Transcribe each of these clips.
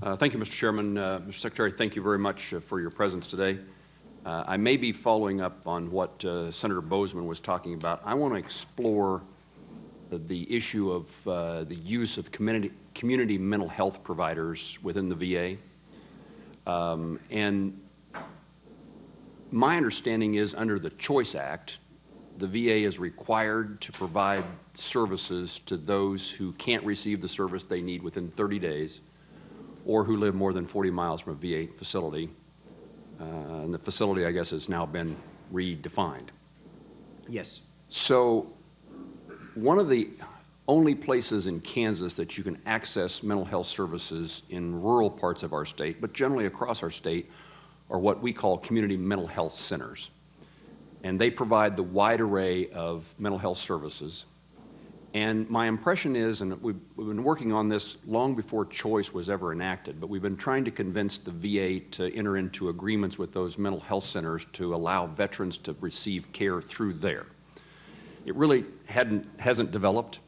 Thank you, Mr. Chairman. Mr. Secretary, thank you very much for your presence today. I may be following up on what Senator Bozeman was talking about. I want to explore the issue of the use of community mental health providers within the VA. And my understanding is under the Choice Act, the VA is required to provide services to those who can't receive the service they need within 30 days or who live more than 40 miles from a VA facility. And the facility, I guess, has now been redefined. Yes. So one of the only places in Kansas that you can access mental health services in rural parts of our state, but generally across our state, are what we call community mental health centers. And they provide the wide array of mental health services. And my impression is, and we've been working on this long before Choice was ever enacted, but we've been trying to convince the VA to enter into agreements with those mental health centers to allow veterans to receive care through there. It really hasn't developed.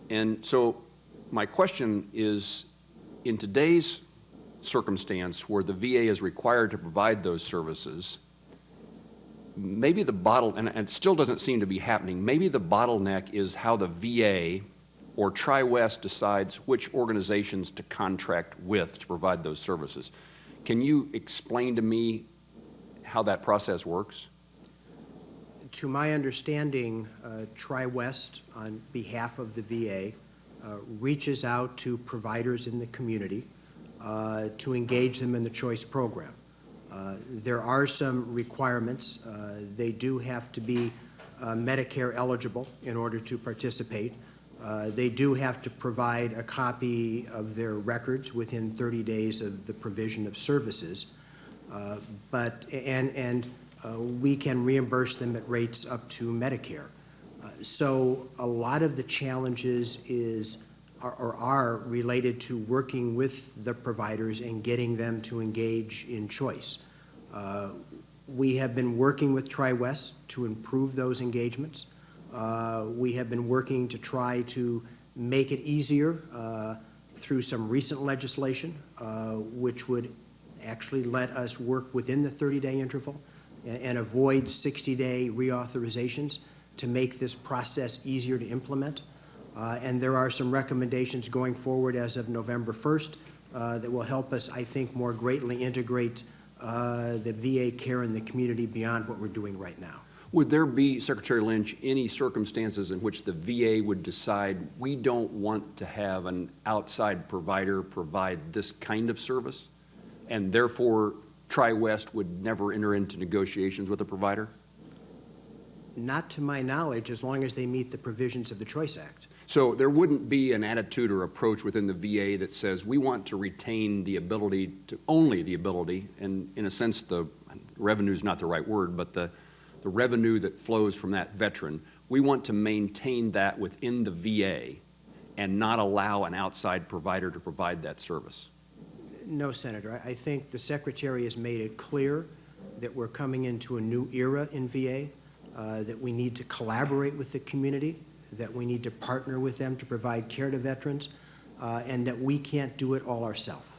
And so my question is, in today's circumstance where the VA is required to provide those services, maybe the and it still doesn't seem to be happening, maybe the bottleneck is how the VA or Tri-West decides which organizations to contract with to provide those services. Can you explain to me how that process works? To my understanding, Tri-West, on behalf of the VA, reaches out to providers in the community to engage them in the Choice program. There are some requirements. They do have to be Medicare eligible in order to participate. They do have to provide a copy of their records within 30 days of the provision of services. We can reimburse them at rates up to Medicare. So a lot of the challenges are related to working with the providers and getting them to engage in Choice. We have been working with Tri-West to improve those engagements. We have been working to try to make it easier through some recent legislation, which would actually let us work within the 30-day interval and avoid 60-day reauthorizations to make this process easier to implement. And there are some recommendations going forward as of November 1st that will help us, I think, more greatly integrate the VA care in the community beyond what we're doing right now. Would there be, Secretary Lynch, any circumstances in which the VA would decide we don't want to have an outside provider provide this kind of service, and therefore Tri-West would never enter into negotiations with a provider? Not to my knowledge, as long as they meet the provisions of the Choice Act. So there wouldn't be an attitude or approach within the VA that says we want to retain the ability to, only the ability, and in a sense the revenue is not the right word, but the revenue that flows from that veteran, we want to maintain that within the VA and not allow an outside provider to provide that service? No, Senator. I think the Secretary has made it clear that we're coming into a new era in VA, that we need to collaborate with the community, that we need to partner with them to provide care to veterans, and that we can't do it all ourselves.